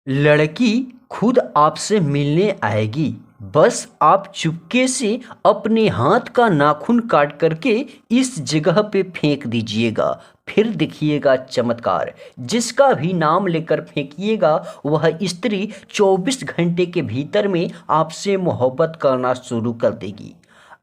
लड़की खुद आपसे मिलने आएगी, बस आप चुपके से अपने हाथ का नाखून काट करके इस जगह पे फेंक दीजिएगा। फिर देखिएगा चमत्कार। जिसका भी नाम लेकर फेंकिएगा वह स्त्री 24 घंटे के भीतर में आपसे मोहब्बत करना शुरू कर देगी।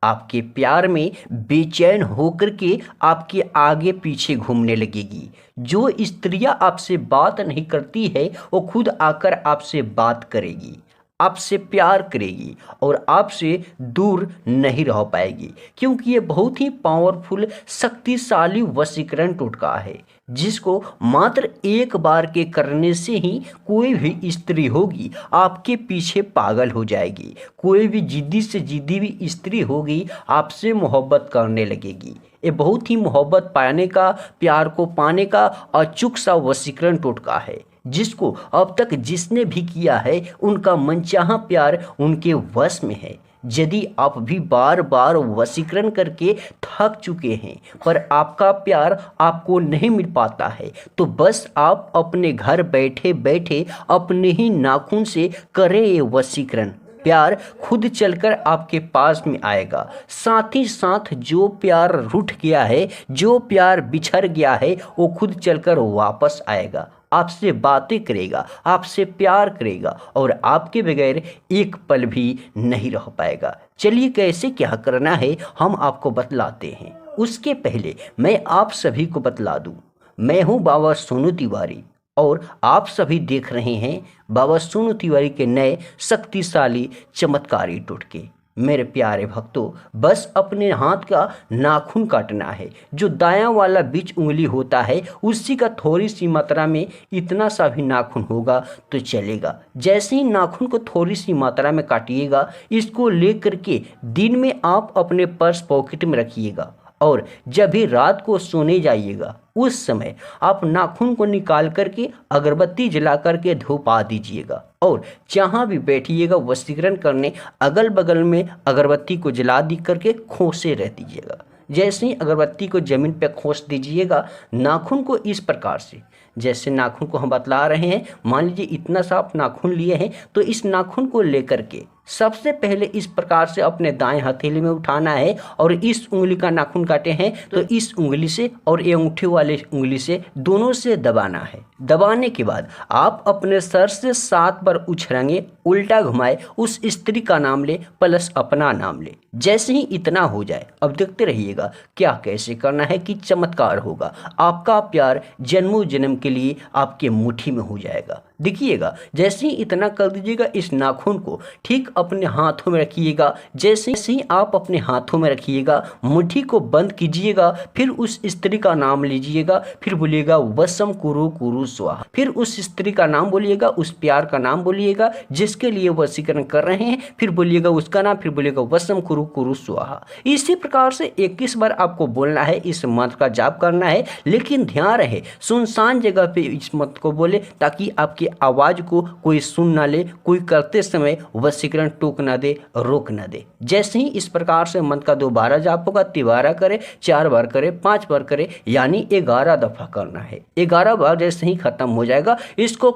आपके प्यार में बेचैन होकर के आपके आगे पीछे घूमने लगेगी। जो स्त्रियां आपसे बात नहीं करती है वो खुद आकर आपसे बात करेगी, आपसे प्यार करेगी और आपसे दूर नहीं रह पाएगी, क्योंकि ये बहुत ही पावरफुल शक्तिशाली वशीकरण टोटका है, जिसको मात्र एक बार के करने से ही कोई भी स्त्री होगी आपके पीछे पागल हो जाएगी। कोई भी जिद्दी से जिद्दी भी स्त्री होगी आपसे मोहब्बत करने लगेगी। ये बहुत ही मोहब्बत पाने का, प्यार को पाने का अचूक सा वशीकरण टोटका है, जिसको अब तक जिसने भी किया है उनका मनचाहा प्यार उनके वश में है। यदि आप भी बार बार वशीकरण करके थक चुके हैं पर आपका प्यार आपको नहीं मिल पाता है, तो बस आप अपने घर बैठे बैठे अपने ही नाखून से करें ये वशीकरण। प्यार खुद चलकर आपके पास में आएगा। साथ ही साथ जो प्यार रूठ गया है, जो प्यार बिछड़ गया है, वो खुद चलकर वापस आएगा, आपसे बातें करेगा, आपसे प्यार करेगा और आपके बगैर एक पल भी नहीं रह पाएगा। चलिए कैसे क्या करना है हम आपको बतलाते हैं। उसके पहले मैं आप सभी को बतला दूं, मैं हूं बाबा सोनू तिवारी और आप सभी देख रहे हैं बाबा सोनू तिवारी के नए शक्तिशाली चमत्कारी टोटके। मेरे प्यारे भक्तों, बस अपने हाथ का नाखून काटना है। जो दायां वाला बीच उंगली होता है उसी का थोड़ी सी मात्रा में इतना सा भी नाखून होगा तो चलेगा। जैसे ही नाखून को थोड़ी सी मात्रा में काटिएगा, इसको लेकर के दिन में आप अपने पर्स पॉकेट में रखिएगा और जब भी रात को सोने जाइएगा उस समय आप नाखून को निकाल करके अगरबत्ती जला करके धूपा दीजिएगा और जहाँ भी बैठिएगा वशीकरण करने, अगल बगल में अगरबत्ती को जला दी करके खोसे रह दीजिएगा। जैसे ही अगरबत्ती को ज़मीन पे खोस दीजिएगा, नाखून को इस प्रकार से, जैसे नाखून को हम बतला रहे हैं, मान लीजिए इतना सा आप नाखून लिए हैं, तो इस नाखून को लेकर के सबसे पहले इस प्रकार से अपने दाएं हथेली में उठाना है और इस उंगली का नाखून काटे हैं तो इस उंगली से और ये अंगूठे वाले उंगली से दोनों से दबाना है। दबाने के बाद आप अपने सर से 7 बार उछलेंगे, उल्टा घुमाए, उस स्त्री का नाम ले प्लस अपना नाम ले। जैसे ही इतना हो जाए, अब देखते रहिएगा क्या कैसे करना है कि चमत्कार होगा। आपका प्यार जन्मों जन्म के लिए आपके मुट्ठी में हो जाएगा। देखिएगा, जैसे ही इतना कर दीजिएगा, इस नाखून को ठीक अपने हाथों में रखिएगा। जैसे ही आप अपने हाथों में रखिएगा, मुट्ठी को बंद कीजिएगा, फिर उस स्त्री का नाम लीजिएगा, फिर बोलिएगा वसम कुरु कुरु स्वाहा। फिर उस स्त्री का नाम बोलिएगा, उस प्यार का नाम बोलिएगा जिसके लिए वशीकरण कर रहे हैं, फिर बोलिएगा उसका नाम, फिर बोलिएगा वसम कुरु कुरु स्वाहा। इसी प्रकार से 21 बार आपको बोलना है, इस मंत्र का जाप करना है। लेकिन ध्यान रहे सुनसान जगह पे इस मंत्र को बोले ताकि आपकी आवाज को कोई सुन ना ले, कोई करते समय वशीकरण टोक ना दे, रोक ना दे। जैसे ही इस प्रकार से मंत्र का दोबारा जाप होगा, 3 करे, 4 बार करे, 5 बार करे, यानी 11 दफा करना है। 11 बार जैसे ही खत्म हो जाएगा, इसको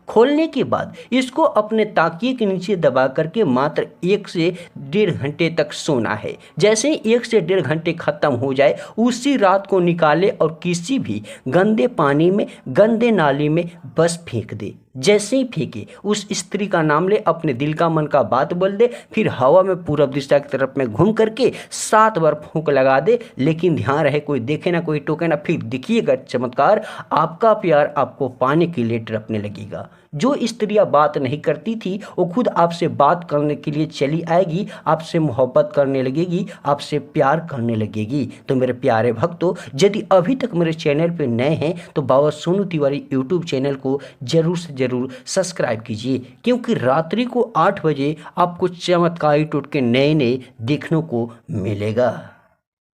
खोलने के बाद इसको अपने ताकिए के नीचे दबा करके मात्र 1 से 1.5 घंटे तक सोना है। जैसे ही 1 से 1.5 घंटे खत्म हो जाए, उसी रात को निकाले और किसी भी गंदे पानी में, गंदे नाली में बस फेंक दे। जैसे ही फेंके, उस स्त्री का नाम ले, अपने दिल का मन का बात बोल दे, फिर हवा में पूरब दिशा की तरफ में घूम करके 7 बार फूंक लगा दे। लेकिन ध्यान रहे कोई देखे ना, कोई टोके ना। फिर देखिएगा चमत्कार, आपका प्यार आपको पाने के लिए तड़पने लगेगा। जो स्त्रियां बात नहीं करती थी वो खुद आपसे बात करने के लिए चली आएगी, आपसे मोहब्बत करने लगेगी, आपसे प्यार करने लगेगी। तो मेरे प्यारे भक्तों, यदि अभी तक मेरे चैनल पे नए हैं तो बाबा सोनू तिवारी यूट्यूब चैनल को जरूर से जरूर सब्सक्राइब कीजिए, क्योंकि रात्रि को 8 बजे आपको चमत्कारी टोटके नए नए देखने को मिलेगा।